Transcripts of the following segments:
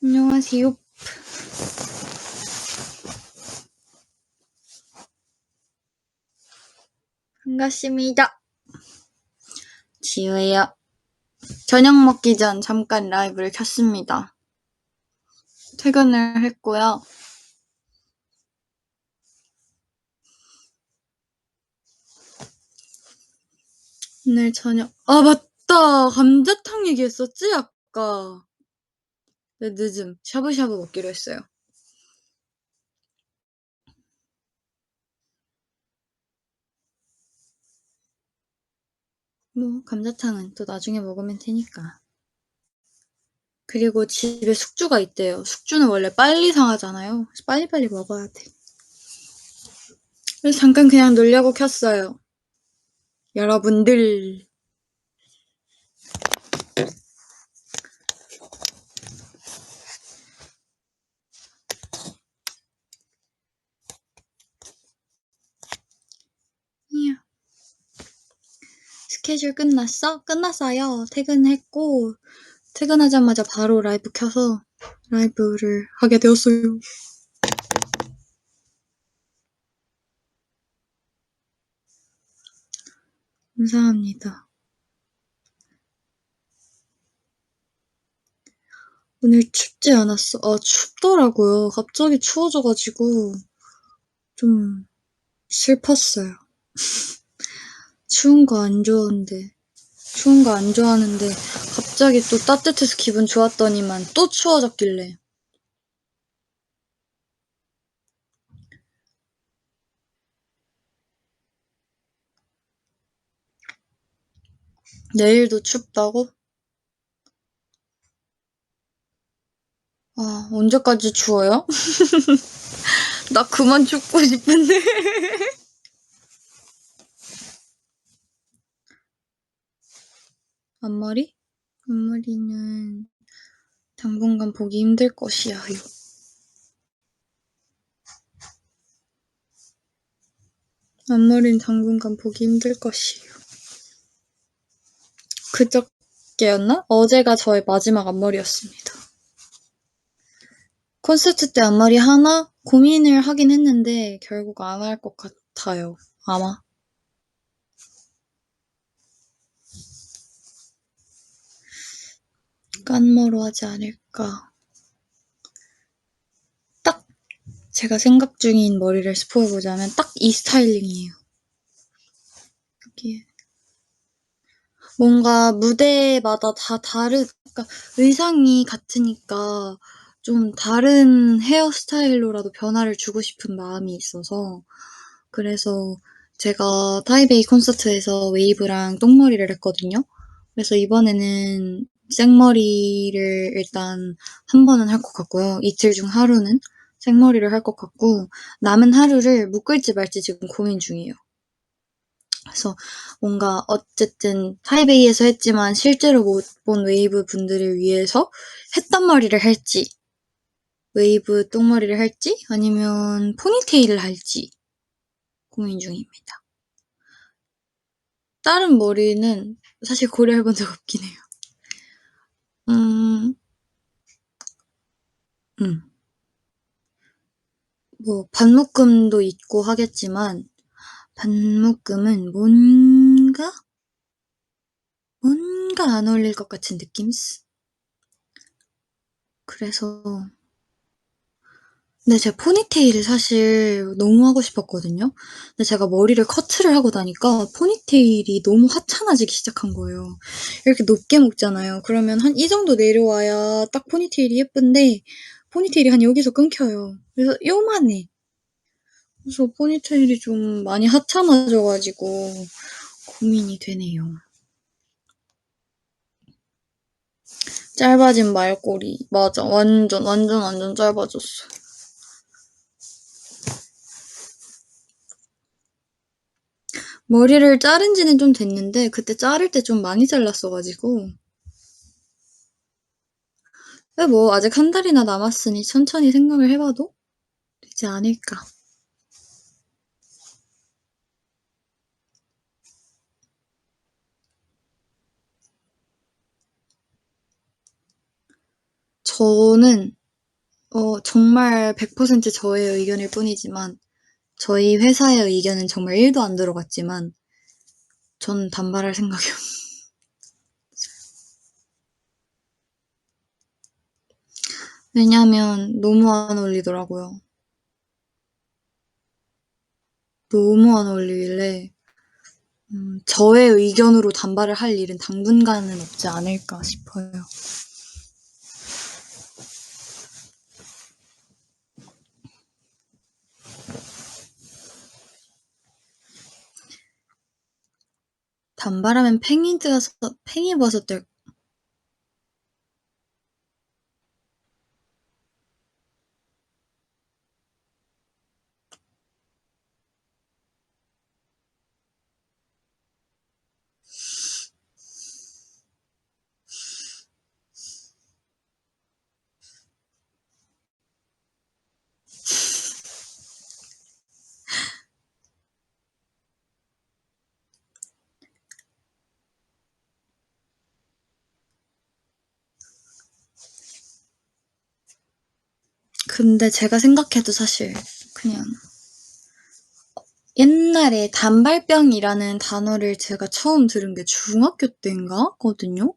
안녕하세요. 반갑습니다. 지우예요. 저녁 먹기 전 잠깐 라이브를 켰습니다. 퇴근을 했고요. 오늘 저녁 맞다. 감자탕 얘기했었지 아까. 네, 늦음. 샤브샤브 먹기로 했어요. 뭐 감자탕은 또 나중에 먹으면 되니까. 그리고 집에 숙주가 있대요. 숙주는 원래 빨리 상하잖아요. 그래서 빨리빨리 먹어야 돼. 그래서 잠깐 그냥 놀려고 켰어요. 여러분들. 이야. 스케줄 끝났어? 끝났어요. 퇴근했고 퇴근하자마자 바로 라이브 켜서 라이브를 하게 되었어요. 감사합니다. 오늘 춥지 않았어? 춥더라고요. 갑자기 추워져가지고 좀 슬펐어요. 추운 거 안 좋아하는데 갑자기 또 따뜻해서 기분 좋았더니만 또 추워졌길래. 내일도 춥다고? 언제까지 추워요? 나 그만 춥고 싶은데. 앞머리? 앞머리는 당분간 보기 힘들 것이야요. 앞머리는 당분간 보기 힘들 것이에요. 그저께였나? 어제가 저의 마지막 앞머리였습니다. 콘서트 때 앞머리 하나 고민을 하긴 했는데 결국 안 할 것 같아요. 아마. 깐머로 하지 않을까. 딱 제가 생각 중인 머리를 스포해보자면 딱 이 스타일링이에요. 여기에. 뭔가 무대마다 다 그러니까 의상이 같으니까 좀 다른 헤어스타일로라도 변화를 주고 싶은 마음이 있어서 그래서 제가 타이베이 콘서트에서 웨이브랑 똥머리를 했거든요. 그래서 이번에는 생머리를 일단 한 번은 할 것 같고요. 이틀 중 하루는 생머리를 할 것 같고 남은 하루를 묶을지 말지 지금 고민 중이에요. 그래서 뭔가 어쨌든 타이베이에서 했지만 실제로 못 본 웨이브 분들을 위해서 했단 머리를 할지 웨이브 똥머리를 할지 아니면 포니테일을 할지 고민 중입니다. 다른 머리는 사실 고려해본 적 없긴 해요. 뭐 반묶음도 있고 하겠지만 반묶음은 뭔가 안 어울릴 것 같은 느낌? 그래서 근데 제가 포니테일을 사실 너무 하고 싶었거든요. 근데 제가 머리를 커트를 하고 나니까 포니테일이 너무 하찮아지기 시작한 거예요. 이렇게 높게 묶잖아요. 그러면 한 이 정도 내려와야 딱 포니테일이 예쁜데 포니테일이 한 여기서 끊겨요. 그래서 요만해. 그래서 포니테일이 좀 많이 하찮아져가지고 고민이 되네요. 짧아진 말꼬리. 맞아. 완전 짧아졌어. 머리를 자른 지는 좀 됐는데 그때 자를 때 좀 많이 잘랐어가지고 뭐 아직 한 달이나 남았으니 천천히 생각을 해봐도 되지 않을까. 저는 정말 100% 저의 의견일 뿐이지만 저희 회사의 의견은 정말 1도 안 들어갔지만 저는 반발할 생각이요. 왜냐하면 너무 안 어울리더라고요. 너무 안 어울리길래 저의 의견으로 반발을 할 일은 당분간은 없지 않을까 싶어요. 반발하면 팽이버섯 될. 근데 제가 생각해도 사실 그냥 옛날에 단발병이라는 단어를 제가 처음 들은 게 중학교 때인가 거든요.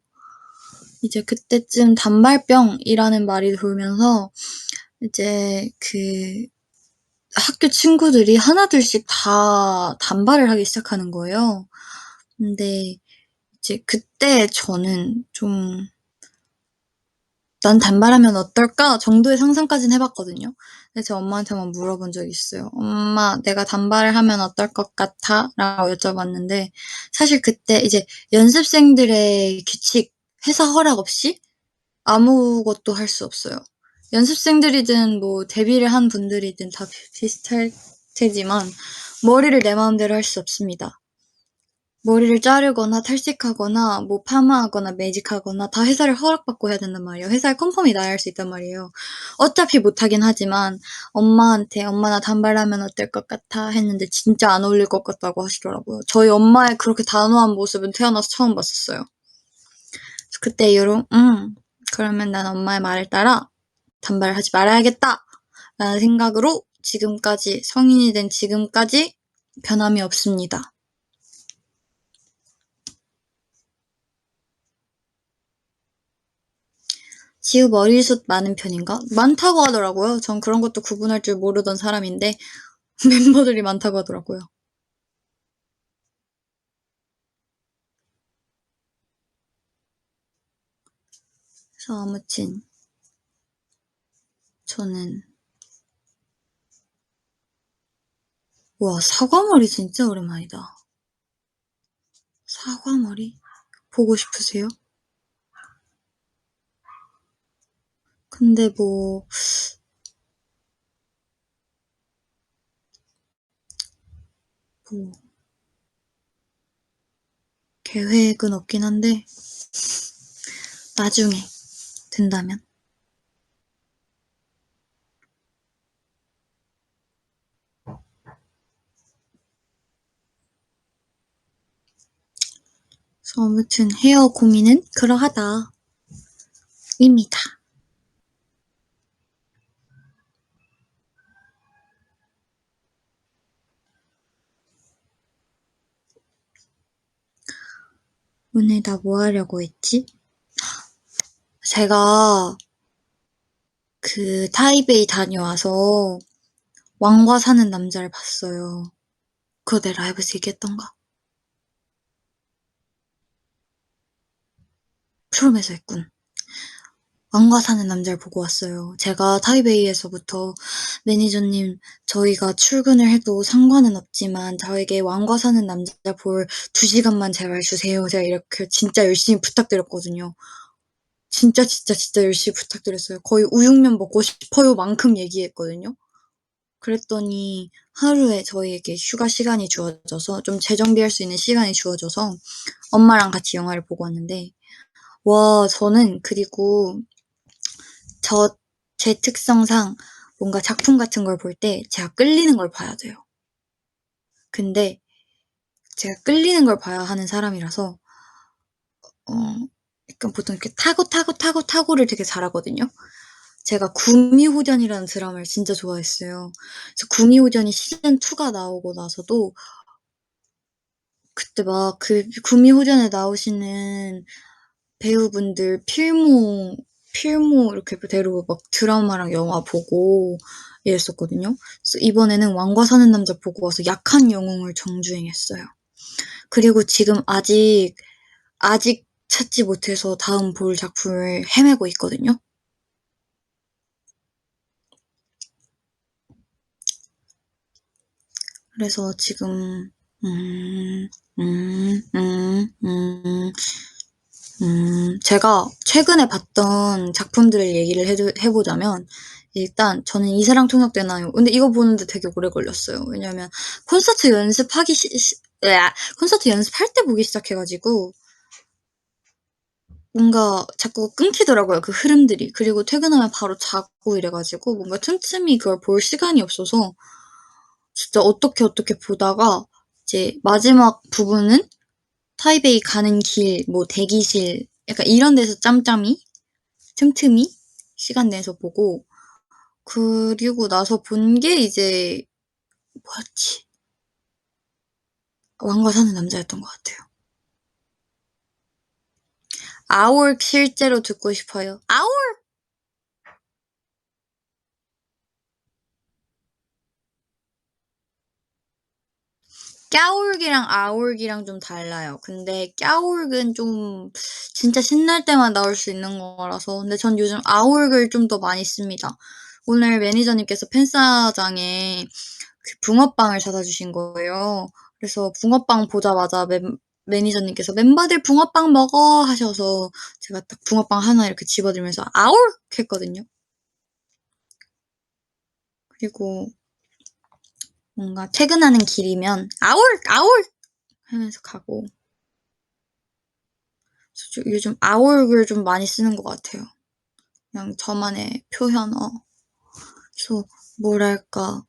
이제 그때쯤 단발병이라는 말이 돌면서 이제 학교 친구들이 하나둘씩 다 단발을 하기 시작하는 거예요. 근데 이제 그때 저는 좀 '난 단발하면 어떨까?' 정도의 상상까지는 해 봤거든요. 근데 제 엄마한테만 물어본 적이 있어요. "엄마 내가 단발을 하면 어떨 것 같아?" 라고 여쭤봤는데 사실 그때 이제 연습생들의 규칙, 회사 허락 없이 아무것도 할 수 없어요. 연습생들이든 뭐 데뷔를 한 분들이든 다 비슷할 테지만 머리를 내 마음대로 할 수 없습니다. 머리를 자르거나 탈색하거나 뭐 파마하거나 매직하거나 다 회사를 허락받고 해야 된단 말이에요. 회사에 컨펌이 나야 할 수 있단 말이에요. 어차피 못하긴 하지만 엄마한테 "엄마 나 단발하면 어떨 것 같아?" 했는데 진짜 안 어울릴 것 같다고 하시더라고요. 저희 엄마의 그렇게 단호한 모습은 태어나서 처음 봤었어요. 그래서 그때 이후로 그러면 난 엄마의 말을 따라 단발을 하지 말아야겠다.'라는 생각으로 지금까지 성인이 된 지금까지 변함이 없습니다. 지우 머리숱 많은 편인가? 많다고 하더라고요. 전 그런 것도 구분할 줄 모르던 사람인데 멤버들이 많다고 하더라고요. 그래서 아무튼 저는 와 사과머리 진짜 오랜만이다. 사과머리? 보고 싶으세요? 근데 뭐 계획은 없긴 한데 나중에 된다면. 그래서 아무튼 헤어 고민은 그러하다 입니다. 오늘 나 뭐 하려고 했지? 제가 타이베이 다녀와서 왕과 사는 남자를 봤어요. 그거 내 라이브에서 얘기했던가? 프롬에서 했군. 왕과 사는 남자를 보고 왔어요. 제가 타이베이에서부터 "매니저님 저희가 출근을 해도 상관은 없지만 저에게 왕과 사는 남자 볼 2시간만 제발 주세요." 제가 이렇게 진짜 열심히 부탁드렸거든요. 진짜, 진짜, 진짜 열심히 부탁드렸어요. 거의 "우육면 먹고 싶어요."만큼 얘기했거든요. 그랬더니 하루에 저희에게 휴가 시간이 주어져서 좀 재정비할 수 있는 시간이 주어져서 엄마랑 같이 영화를 보고 왔는데 와 저는 그리고 저 제 특성상 뭔가 작품 같은 걸 볼 때 제가 끌리는 걸 봐야 돼요. 근데 제가 끌리는 걸 봐야 하는 사람이라서 어 약간 보통 이렇게 타고를 되게 잘하거든요. 제가 구미호전이라는 드라마를 진짜 좋아했어요. 그래서 구미호전이 시즌 2가 나오고 나서도 그때 막 그 구미호전에 나오시는 배우분들 필모 이렇게 데리고 막 드라마랑 영화 보고 이랬었거든요. 그래서 이번에는 왕과 사는 남자 보고 와서 약한 영웅을 정주행했어요. 그리고 지금 아직 찾지 못해서 다음 볼 작품을 헤매고 있거든요. 그래서 지금 음, 음, 음, 음, 제가 최근에 봤던 작품들을 얘기를 해보자면, 일단 저는 이세랑 통역되나요? 근데 이거 보는데 되게 오래 걸렸어요. 왜냐면 콘서트 연습하기 콘서트 연습할 때 보기 시작해가지고 뭔가 자꾸 끊기더라고요, 그 흐름들이. 그리고 퇴근하면 바로 자고 이래가지고 뭔가 틈틈이 그걸 볼 시간이 없어서 진짜 어떻게 보다가 이제 마지막 부분은 타이베이 가는 길, 뭐 대기실, 약간 이런 데서 짬짬이, 틈틈이 시간 내서 보고, 그리고 나서 본 게 이제 뭐였지? 왕과 사는 남자였던 것 같아요. 아울 실제로 듣고 싶어요. 아울! 깨울기랑 아울기랑 좀 달라요. 근데 깨울은 좀 진짜 신날 때만 나올 수 있는 거라서. 근데 전 요즘 아울을 좀 더 많이 씁니다. 오늘 매니저님께서 팬싸장에 그 붕어빵을 사다 주신 거예요. 그래서 붕어빵 보자마자 매니저님께서 멤버들 붕어빵 먹어 하셔서 제가 딱 붕어빵 하나 이렇게 집어들면서 아울 했거든요. 그리고 뭔가 퇴근하는 길이면 아울 아울 하면서 가고 요즘 아울을 좀 많이 쓰는 것 같아요. 그냥 저만의 표현어. 그래서 뭐랄까,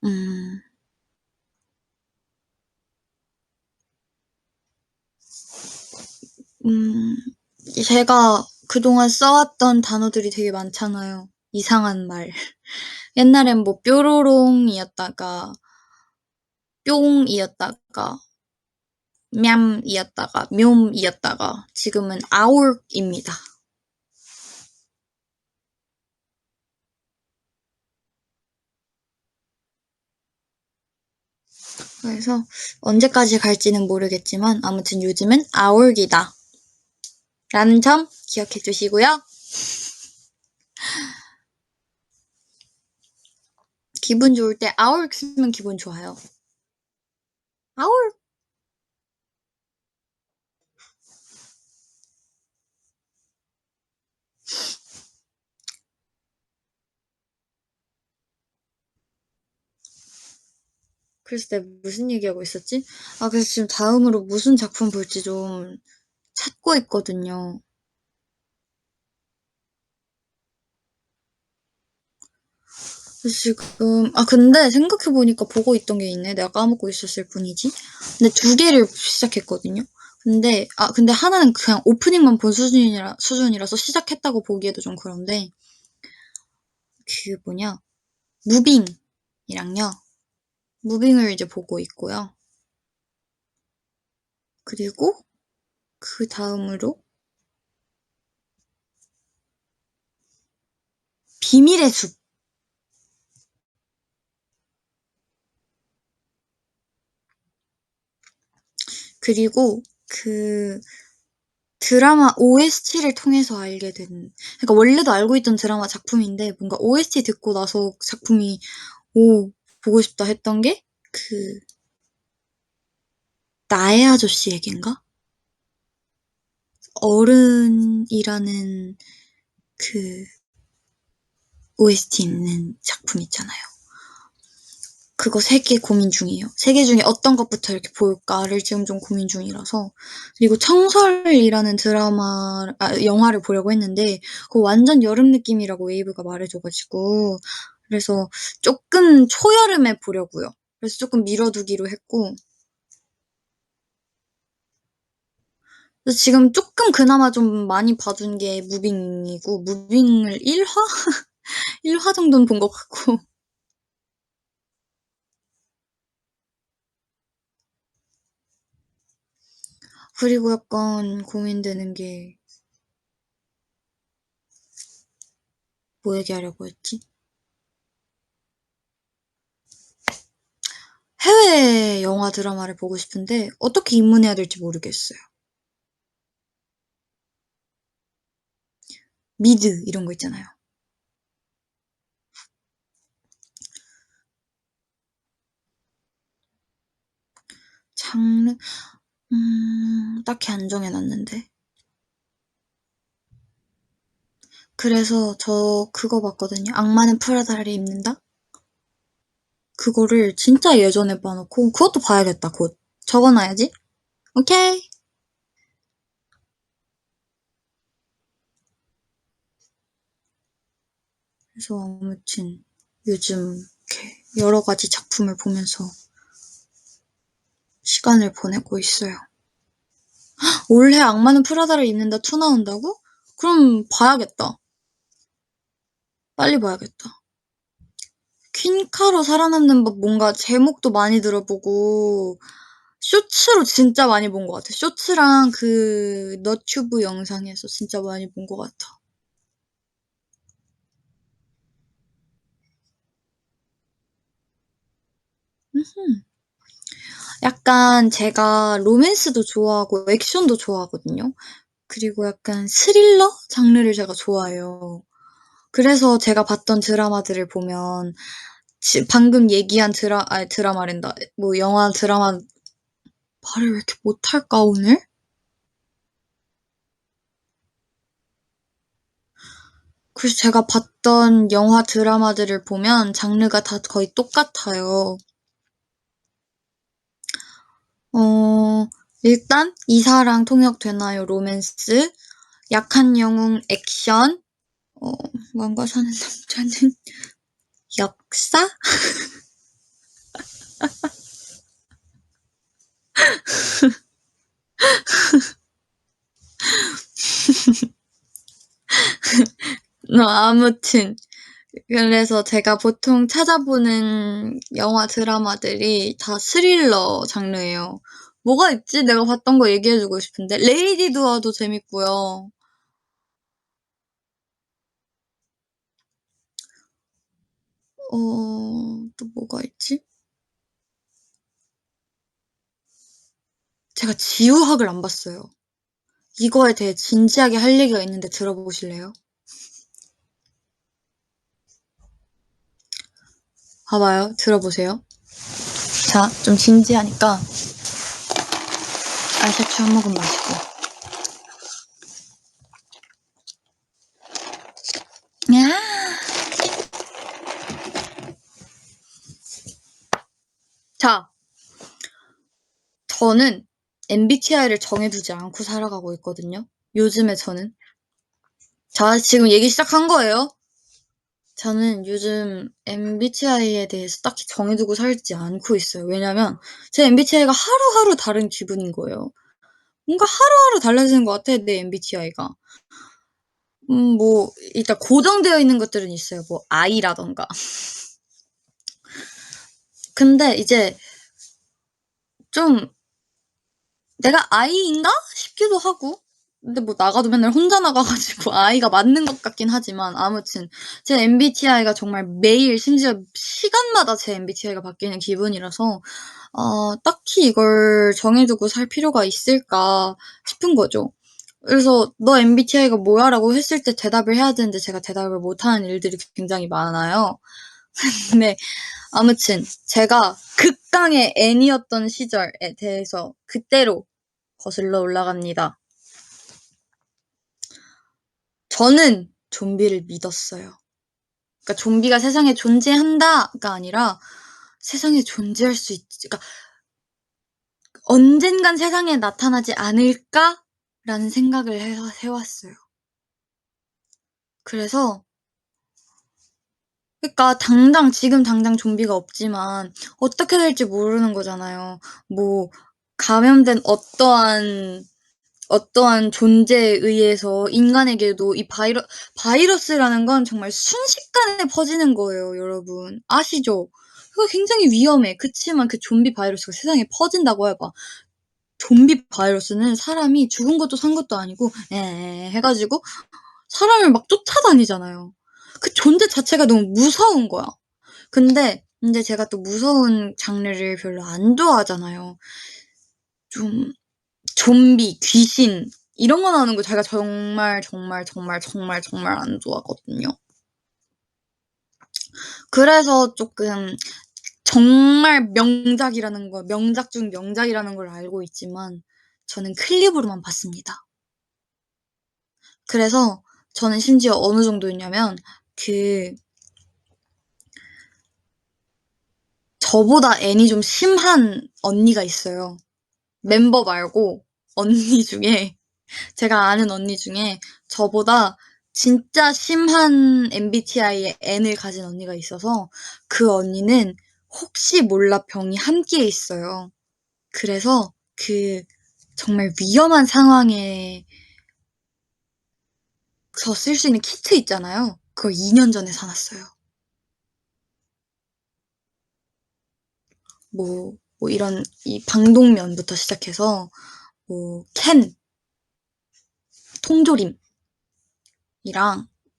음, 음, 제가 그동안 써왔던 단어들이 되게 많잖아요. 이상한 말. 옛날엔 뭐 뾰로롱이었다가 뿅이었다가 냠이었다가 묠이었다가 지금은 아울입니다. 그래서 언제까지 갈지는 모르겠지만 아무튼 요즘은 아울기다 라는 점 기억해 주시고요. 기분 좋을 때 아울 쓰면 기분 좋아요. 아울! 그래서 내가 무슨 얘기하고 있었지? 아, 그래서 지금 다음으로 무슨 작품 볼지 좀 찾고 있거든요. 그래서 지금, 아, 근데 생각해보니까 보고 있던 게 있네. 내가 까먹고 있었을 뿐이지. 근데 두 개를 시작했거든요. 근데 하나는 그냥 오프닝만 본 수준이라서 시작했다고 보기에도 좀 그런데, 그 뭐냐, 무빙이랑요. 무빙을 이제 보고 있고요. 그리고 그 다음으로 비밀의 숲. 그리고 그 드라마 OST를 통해서 알게 된, 그러니까 원래도 알고 있던 드라마 작품인데 뭔가 OST 듣고 나서 작품이 오, 보고 싶다 했던 게 그 나의 아저씨 얘긴가? 어른이라는 그 OST 있는 작품 있잖아요. 그거 세 개 고민 중이에요. 세 개 중에 어떤 것부터 이렇게 볼까를 지금 좀 고민 중이라서. 그리고 청설이라는 영화를 보려고 했는데, 그거 완전 여름 느낌이라고 웨이브가 말해줘가지고, 그래서 조금 초여름에 보려고요. 그래서 조금 미뤄두기로 했고, 그래서 지금 조금 그나마 좀 많이 봐둔 게 무빙이고, 무빙을 1화? 1화 정도는 본 것 같고. 그리고 약간 고민되는 게 뭐 얘기하려고 했지? 해외 영화 드라마를 보고 싶은데 어떻게 입문해야 될지 모르겠어요. 미드 이런 거 있잖아요. 장르 딱히 안 정해 놨는데. 그래서 저 그거 봤거든요. 악마는 프라다를 입는다? 그거를 진짜 예전에 봐 놓고 그것도 봐야겠다 곧. 적어 놔야지. 오케이. 그래서 아무튼 요즘 이렇게 여러 가지 작품을 보면서 시간을 보내고 있어요. 올해 악마는 프라다를 입는다 2 나온다고? 그럼 봐야겠다. 빨리 봐야겠다. 퀸카로 살아남는 법 뭔가 제목도 많이 들어보고 쇼츠로 진짜 많이 본 것 같아. 쇼츠랑 그 너튜브 영상에서 진짜 많이 본 것 같아. 음흠. 약간 제가 로맨스도 좋아하고 액션도 좋아하거든요. 그리고 약간 스릴러 장르를 제가 좋아해요. 그래서 제가 봤던 드라마들을 보면 방금 얘기한 드라마랜다. 뭐 영화 드라마 말을 왜 이렇게 못할까 오늘? 그래서 제가 봤던 영화 드라마들을 보면 장르가 다 거의 똑같아요. 어 일단 이사랑 통역되나요 로맨스, 약한 영웅 액션, 어 마음과 사는 남자는 역사? 아무튼 그래서 제가 보통 찾아보는 영화 드라마들이 다 스릴러 장르예요. 뭐가 있지? 내가 봤던 거 얘기해 주고 싶은데. 레이디 두아도 재밌고요. 또 뭐가 있지? 제가 지우학을 안 봤어요. 이거에 대해 진지하게 할 얘기가 있는데 들어보실래요? 봐봐요. 들어보세요. 자, 좀 진지하니까 아이샤추 한 모금 마시고. 야. 자, 저는 MBTI를 정해두지 않고 살아가고 있거든요. 요즘에 저는. 자, 지금 얘기 시작한 거예요. 저는 요즘 MBTI에 대해서 딱히 정해두고 살지 않고 있어요. 왜냐면 제 MBTI가 하루하루 다른 기분인 거예요. 뭔가 하루하루 달라지는 것 같아, 내 MBTI가. 뭐 일단 고정되어 있는 것들은 있어요. 뭐 I라던가. 근데 이제 좀 '내가 I인가?' 싶기도 하고. 근데 뭐 나가도 맨날 혼자 나가 가지고 I가 맞는 것 같긴 하지만 아무튼 제 MBTI가 정말 매일 심지어 시간마다 제 MBTI가 바뀌는 기분이라서 '딱히 이걸 정해 두고 살 필요가 있을까?' 싶은 거죠. 그래서 "너 MBTI가 뭐야?"라고 했을 때 대답을 해야 되는데 제가 대답을 못하는 일들이 굉장히 많아요. 근데 아무튼 제가 극강의 N이었던 시절에 대해서 그때로 거슬러 올라갑니다. 저는 좀비를 믿었어요. 그러니까 '좀비가 세상에 존재한다.'가 아니라 '세상에 존재할 수 있지.' 그러니까 '언젠간 세상에 나타나지 않을까?'라는 생각을 해 왔어요. 그래서 그러니까 지금 당장 좀비가 없지만 어떻게 될지 모르는 거잖아요. 뭐 감염된 어떠한 어떠한 존재에 의해서 인간에게도 이 바이러스라는 건 정말 순식간에 퍼지는 거예요, 여러분. 아시죠? 그거 굉장히 위험해. 그치만 그 좀비 바이러스가 세상에 퍼진다고 해 봐. 좀비 바이러스는 사람이 죽은 것도 산 것도 아니고 "에에에." 해 가지고 사람을 막 쫓아다니잖아요. 그 존재 자체가 너무 무서운 거야. 근데 인제 제가 또 무서운 장르를 별로 안 좋아하잖아요. 좀 좀비, 귀신 이런 거 나오는 거 제가 정말, 정말, 정말, 정말, 정말 안 좋아하거든요. 그래서 쪼끔 정말 명작 중 명작이라는 걸 알고 있지만 저는 클립으로만 봤습니다. 그래서 저는 심지어 어느 정도였냐면 그 저보다 애니 좀 심한 언니가 있어요. 멤버 말고 언니 중에 제가 아는 언니 중에 저보다 진짜 심한 MBTI의 N을 가진 언니가 있어서 그 언니는 혹시 몰라 병이 한 개 있어요. 그래서 그 정말 위험한 상황에서 쓸 수 있는 키트 있잖아요. 그걸 2년 전에 사 놨어요. 뭐 이런 이 방독면부터 시작해서 캔, 통조림이랑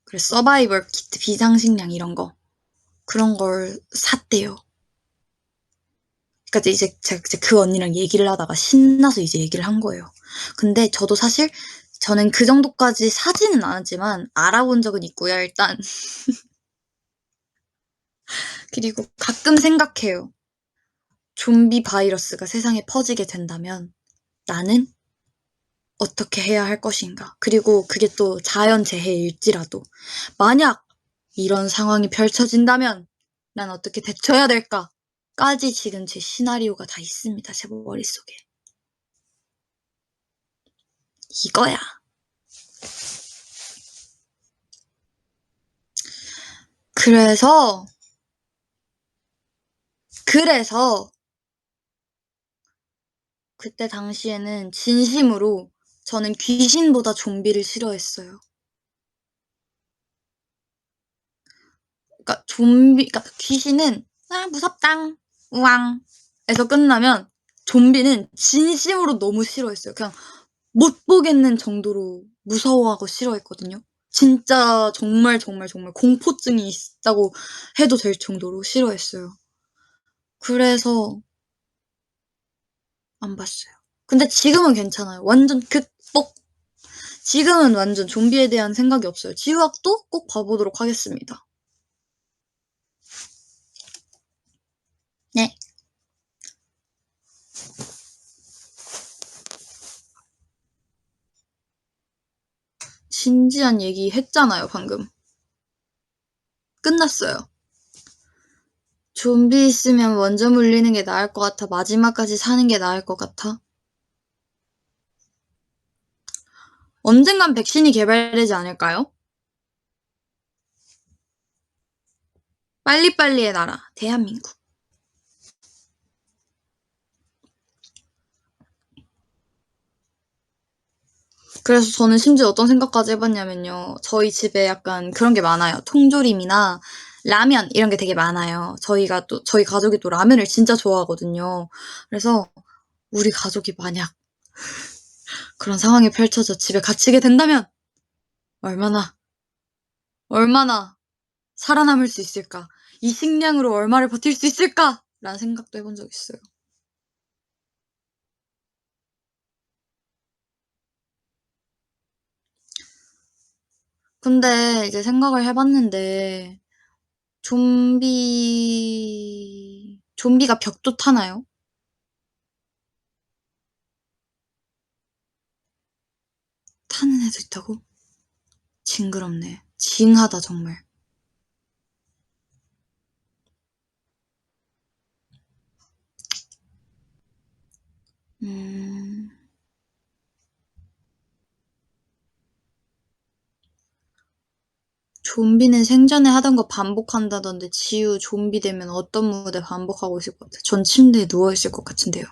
그리고 서바이벌 키트, 비상식량 이런 거 그런 걸 샀대요. 그러니까 이제 제가 이제 그 언니랑 얘기를 하다가 신나서 이제 얘기를 한 거예요. 근데 저도 사실 저는 그 정도까지 사지는 않았지만 알아본 적은 있고요, 일단. 그리고 가끔 생각해요. 좀비 바이러스가 세상에 퍼지게 된다면 나는 어떻게 해야 할 것인가? 그리고 그게 또 자연재해일지라도 만약 이런 상황이 펼쳐진다면 난 어떻게 대처해야 될까?까지 지금 제 시나리오가 다 있습니다, 제 머릿속에. 이거야. 그래서, 그래서 그때 당시에는 진심으로 저는 귀신보다 좀비를 싫어했어요. 그러니까 귀신은 '아 무섭당. 우왕.' 에서 끝나면 좀비는 진심으로 너무 싫어했어요. 그냥 못 보겠는 정도로 무서워하고 싫어했거든요. 진짜 정말, 정말, 정말 공포증이 있다고 해도 될 정도로 싫어했어요. 그래서 안 봤어요. 근데 지금은 괜찮아요. 완전 극복. 지금은 완전 좀비에 대한 생각이 없어요. 지우학도 꼭 봐 보도록 하겠습니다. 네. 진지한 얘기 했잖아요, 방금. 끝났어요. 좀비 있으면 먼저 물리는 게 나을 것 같아? 마지막까지 사는 게 나을 것 같아? 언젠간 백신이 개발되지 않을까요? 빨리빨리의 나라, 대한민국. 그래서 저는 심지어 어떤 생각까지 해 봤냐면요. 저희 집에 약간 그런 게 많아요. 통조림이나 라면 이런 게 되게 많아요. 저희 가족이 또 라면을 진짜 좋아하거든요. 그래서 우리 가족이 만약 그런 상황이 펼쳐져 집에 갇히게 된다면 얼마나, 얼마나 살아남을 수 있을까? 이 식량으로 얼마를 버틸 수 있을까?'라는 생각도 해본 적 있어요. 근데 이제 생각을 해 봤는데 좀비가 벽도 타나요? 타는 애도 있다고? 징그럽네. 징하다 정말. 음. 좀비는 생전에 하던 거 반복한다던데 지우 좀비 되면 어떤 무대 반복하고 있을 것 같아? 전 침대에 누워 있을 것 같은데요.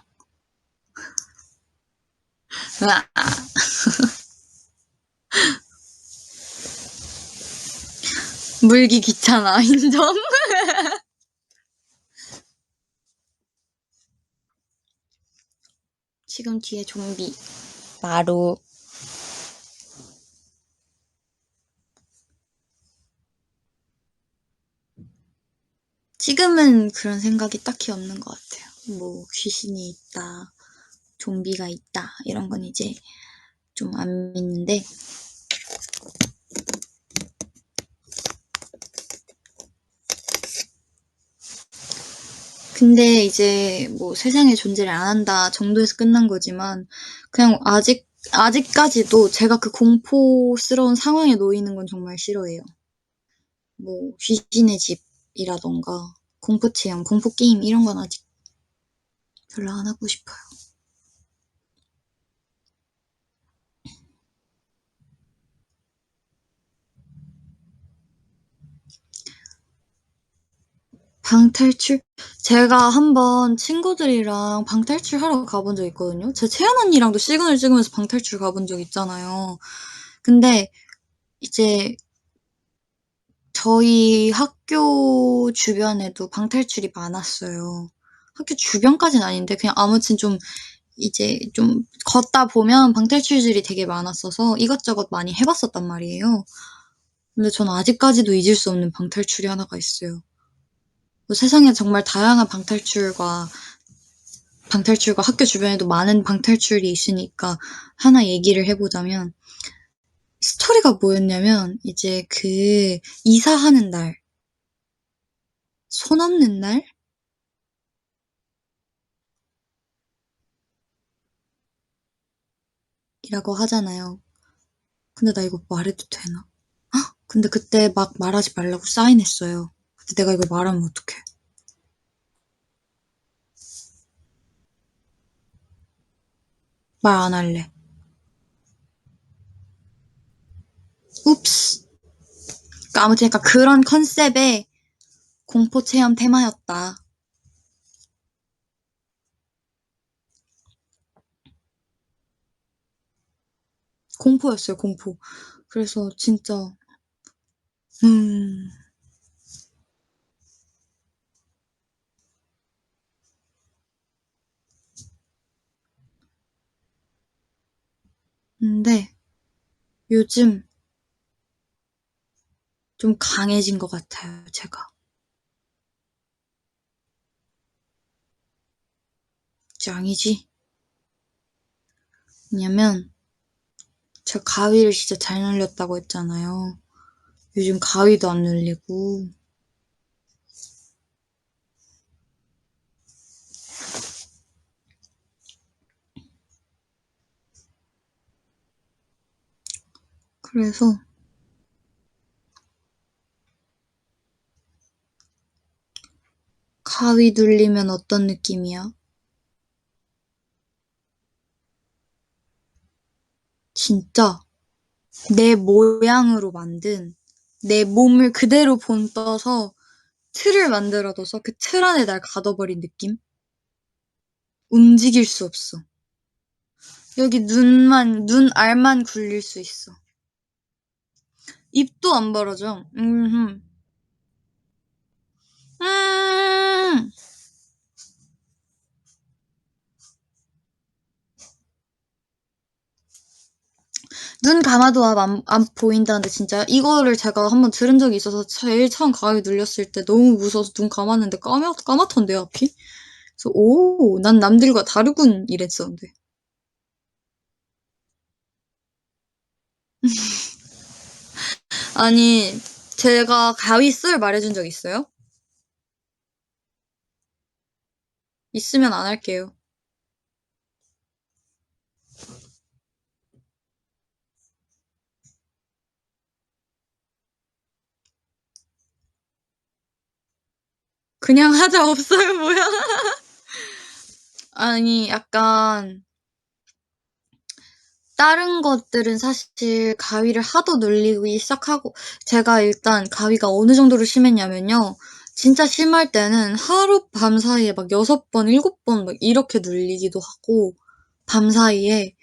으아. 물기 귀찮아. 인정. 지금 뒤에 좀비. 마루. 지금은 그런 생각이 딱히 없는 것 같아요. 뭐 귀신이 있다, 좀비가 있다 이런 건 이제 좀 안 믿는데 근데 이제 뭐 세상에 존재를 안 한다 정도에서 끝난 거지만 그냥 아직까지도 제가 그 공포스러운 상황에 놓이는 건 정말 싫어해요. 뭐 귀신의 집이라던가 공포 체험, 공포 게임 이런 건 아직 별로 안 하고 싶어요. 방탈출? 제가 한번 친구들이랑 방탈출 하러 가본 적 있거든요. 제 채연 언니랑도 시그널 찍으면서 방탈출 가본 적 있잖아요. 근데 이제 저희 학교 주변에도 방탈출이 많았어요. 학교 주변까지는 아닌데 그냥 아무튼 좀 이제 좀 걷다 보면 방탈출들이 되게 많았어서 이것저것 많이 해봤었단 말이에요. 근데 저는 아직까지도 잊을 수 없는 방탈출이 하나가 있어요. 세상에 정말 다양한 방탈출과 학교 주변에도 많은 방탈출이 있으니까 하나 얘기를 해보자면 스토리가 뭐였냐면 이제 그 이사하는 날, 손 없는 날이라고 하잖아요. 근데 나 이거 말해도 되나? 근데 그때 막 말하지 말라고 사인했어요. 근데 내가 이걸 말하면 어떡해? 말 안 할래. уп스. 그러니까 아무튼 약간 그런 컨셉의 공포 체험 테마였다. 공포였어요, 공포. 그래서 진짜 음. 근데 요즘 좀 강해진 것 같아요, 제가. 짱이지? 왜냐면 제가 가위를 진짜 잘 눌렸다고 했잖아요. 요즘 가위도 안 눌리고 그래서 가위 눌리면 어떤 느낌이야? 진짜 내 모양으로 만든 내 몸을 그대로 본떠서 틀을 만들어둬서 그 틀 안에 날 가둬버린 느낌? 움직일 수 없어. 여기 눈 알만 굴릴 수 있어. 입도 안 벌어져. 음, 눈 감아도 안 보인다는데 진짜 이거를 제가 한번 들은 적이 있어서 제일 처음 가위 눌렸을 때 너무 무서워서 눈 감았는데 까맣던데요, 앞이? 그래서 오, 난 남들과 다르군 이랬었는데. 아니, 제가 가위 쓸 말해준 적 있어요? 있으면 안 할게요. 그냥 하자 없어요, 뭐야? 아니, 약간 다른 것들은 사실 가위를 하도 눌리기 시작하고 제가 일단 가위가 어느 정도로 심했냐면요. 진짜 심할 때는 하룻밤 사이에 막 6번, 7번 막 이렇게 눌리기도 하고 밤 사이에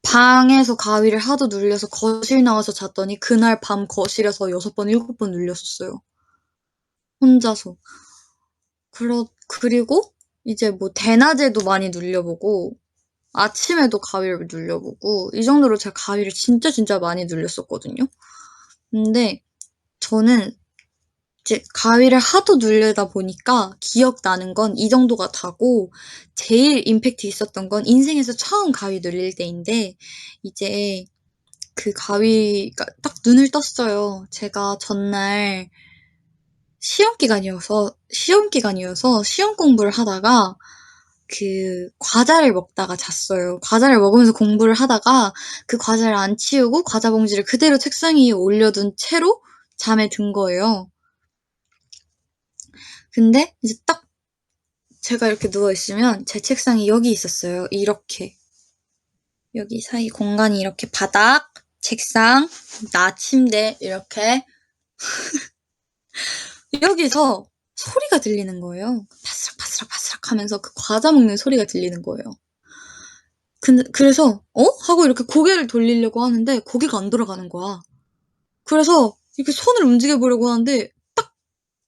방에서 가위를 하도 눌려서 거실 나와서 잤더니 그날 밤 거실에서 6번 7번 눌렸었어요. 혼자서. 그리고 이제 뭐 대낮에도 많이 눌려보고 아침에도 가위를 눌려보고 이 정도로 제가 가위를 진짜 진짜 많이 눌렸었거든요. 근데 저는 이제 가위를 하도 누르다 보니까 기억나는 건 이 정도가 다고 제일 임팩트 있었던 건 인생에서 처음 가위 눌릴 때인데 이제 그 가위가 딱 눈을 떴어요. 제가 전날 시험 기간이어서 시험 공부를 하다가 그 과자를 먹다가 잤어요. 과자를 먹으면서 공부를 하다가 그 과자를 안 치우고 과자 봉지를 그대로 책상 위에 올려둔 채로 잠에 든 거예요. 근데 이제 딱 제가 이렇게 누워있으면 제 책상이 여기 있었어요. 이렇게. 여기 사이 공간이 이렇게 바닥, 책상, 나 침대 이렇게 여기서 소리가 들리는 거예요. 바스락바스락바스락 하면서 그 과자 먹는 소리가 들리는 거예요. 그래서 하고 이렇게 고개를 돌리려고 하는데 고개가 안 돌아가는 거야. 그래서 이렇게 손을 움직여 보려고 하는데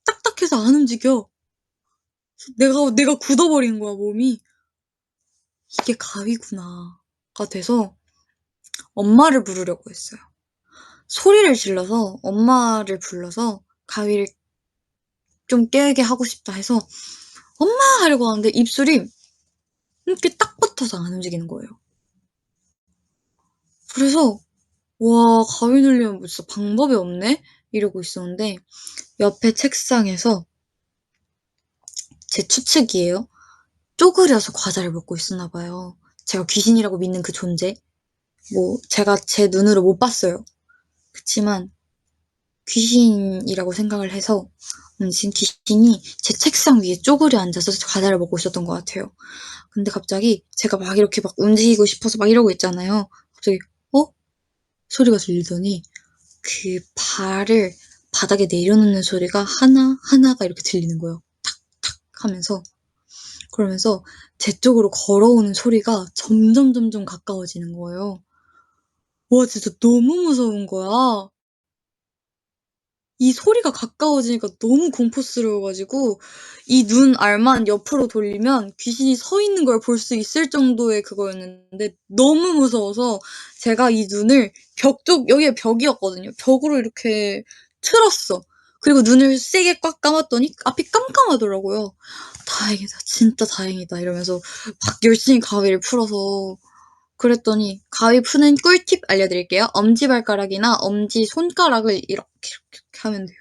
딱딱해서 안 움직여. 내가 굳어버린 거야, 몸이. 이게 가위구나가 돼서 엄마를 부르려고 했어요. 소리를 질러서 엄마를 불러서 가위를 좀 깨게 하고 싶다 해서 엄마 하려고 하는데 입술이 이렇게 딱 붙어서 안 움직이는 거예요. 그래서 와, 가위 눌리면 뭐 진짜 방법이 없네? 이러고 있었는데 옆에 책상에서 제 추측이에요. 쪼그려서 과자를 먹고 있었나 봐요. 제가 귀신이라고 믿는 그 존재. 뭐 제가 제 눈으로 못 봤어요. 그치만 귀신이라고 생각을 해서 지금 귀신이 제 책상 위에 쪼그려 앉아서 과자를 먹고 있었던 것 같아요. 근데 갑자기 제가 막 이렇게 막 움직이고 싶어서 막 이러고 있잖아요. 갑자기 어? 소리가 들리더니 그 발을 바닥에 내려놓는 소리가 하나하나가 이렇게 들리는 거예요. 탁탁 하면서. 그러면서 제 쪽으로 걸어오는 소리가 점점 가까워지는 거예요. 와, 진짜 너무 무서운 거야. 이 소리가 가까워지니까 너무 공포스러워가지고 이 눈 알만 옆으로 돌리면 귀신이 서 있는 걸 볼 수 있을 정도의 그거였는데 너무 무서워서 제가 이 눈을 여기에 벽이었거든요. 벽으로 이렇게 틀었어. 그리고 눈을 세게 꽉 감았더니 앞이 깜깜하더라고요. 다행이다. 진짜 다행이다. 이러면서 막 열심히 가위를 풀어서 그랬더니 가위 푸는 꿀팁 알려드릴게요. 엄지발가락이나 엄지손가락을 이렇게 하면 돼요.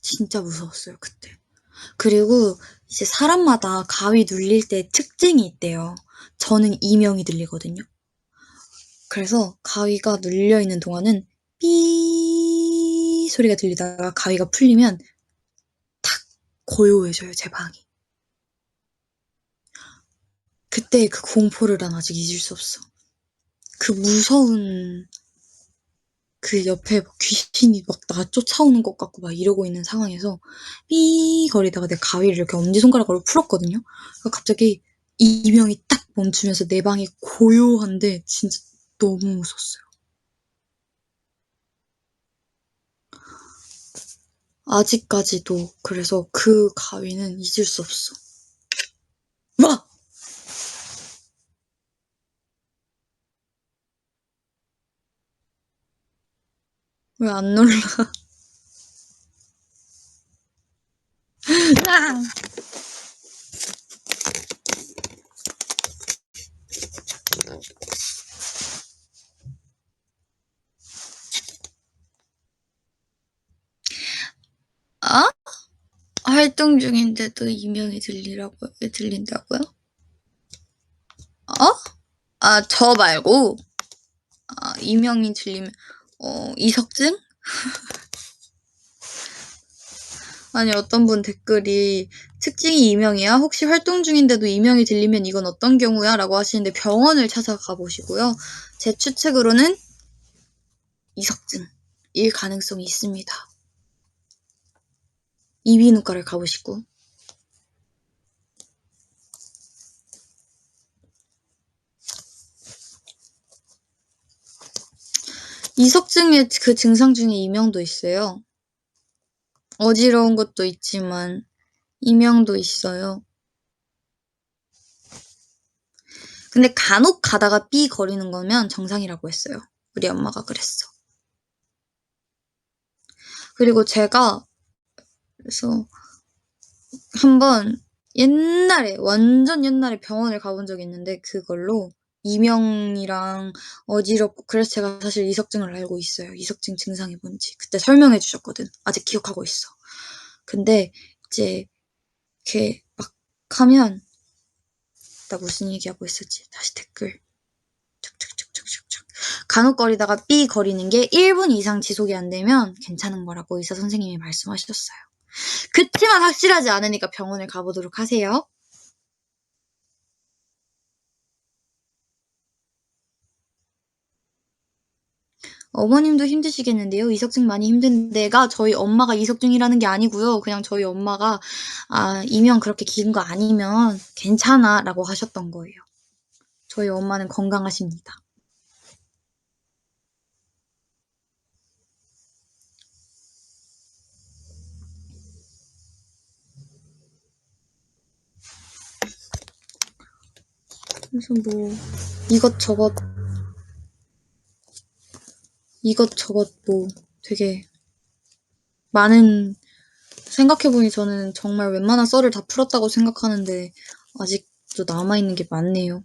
진짜 무서웠어요, 그때. 그리고 이제 사람마다 가위 눌릴 때 특징이 있대요. 저는 이명이 들리거든요. 그래서 가위가 눌려있는 동안은 삐 소리가 들리다가 가위가 풀리면 탁 고요해져요, 제 방이. 그때의 그 공포를 난 아직 잊을 수 없어. 그 무서운 그 옆에 막 귀신이 막 나 쫓아오는 것 같고 막 이러고 있는 상황에서 삐 거리다가 내 가위를 이렇게 엄지손가락으로 풀었거든요. 그러니까 갑자기 이명이 딱 멈추면서 내 방이 고요한데 진짜 너무 무서웠어요. 아직까지도 그래서 그 가위는 잊을 수 없어. 와! 왜 안 놀라? 아? 활동 중인데도 이명이 들린다고요? 어? 아, 저 말고 이명이 들리면 이석증? 아니 어떤 분 댓글이 "특징이 이명이야? 혹시 활동 중인데도 이명이 들리면 이건 어떤 경우야? 라고 하시는데 병원을 찾아가 보시고요. 제 추측으로는 이석증일 가능성이 있습니다. 이비인후과를 가보시고. 이석증의 그 증상 중에 이명도 있어요. 어지러운 것도 있지만 이명도 있어요. 근데 간혹 가다가 삐 거리는 거면 정상이라고 했어요. 우리 엄마가 그랬어. 그리고 제가 그래서 한 번 옛날에 완전 옛날에 병원을 가본 적이 있는데 그걸로 이명이랑 어지럽고 그래서 제가 사실 이석증을 알고 있어요. 이석증 증상이 뭔지. 그때 설명해 주셨거든. 아직 기억하고 있어. 근데 이제 이렇게 막 하면 나 무슨 얘기하고 있었지? 다시 댓글. 촉촉촉촉촉촉. 간혹거리다가 삐 거리는 게 1분 이상 지속이 안 되면 괜찮은 거라고 의사 선생님이 말씀하셨어요. 그치만 확실하지 않으니까 병원을 가보도록 하세요. 어머님도 힘드시겠는데요. 이석증 많이 힘든 데가 저희 엄마가 이석증이라는 게 아니고요. 그냥 저희 엄마가 이명 그렇게 긴 거 아니면 괜찮아라고 하셨던 거예요. 저희 엄마는 건강하십니다. 그래서 뭐 이것저것 이것저것 뭐 되게 많은 생각해보니 저는 정말 웬만한 썰을 다 풀었다고 생각하는데 아직도 남아있는 게 많네요.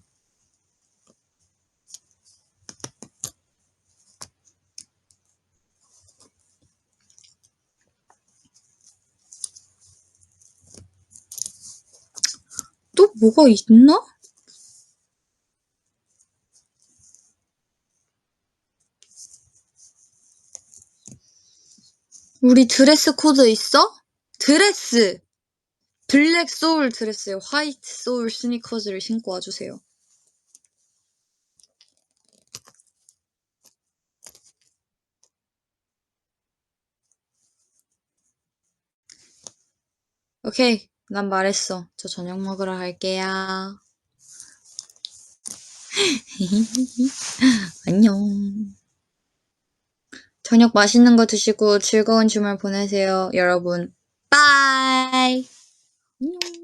또 뭐가 있나? 우리 드레스 코드 있어? 드레스! 블랙 소울 드레스에 화이트 소울 스니커즈를 신고 와주세요. 오케이, 난 말했어. 저 저녁 먹으러 갈게요. 안녕. 저녁 맛있는 거 드시고 즐거운 주말 보내세요, 여러분. 빠이. 안녕.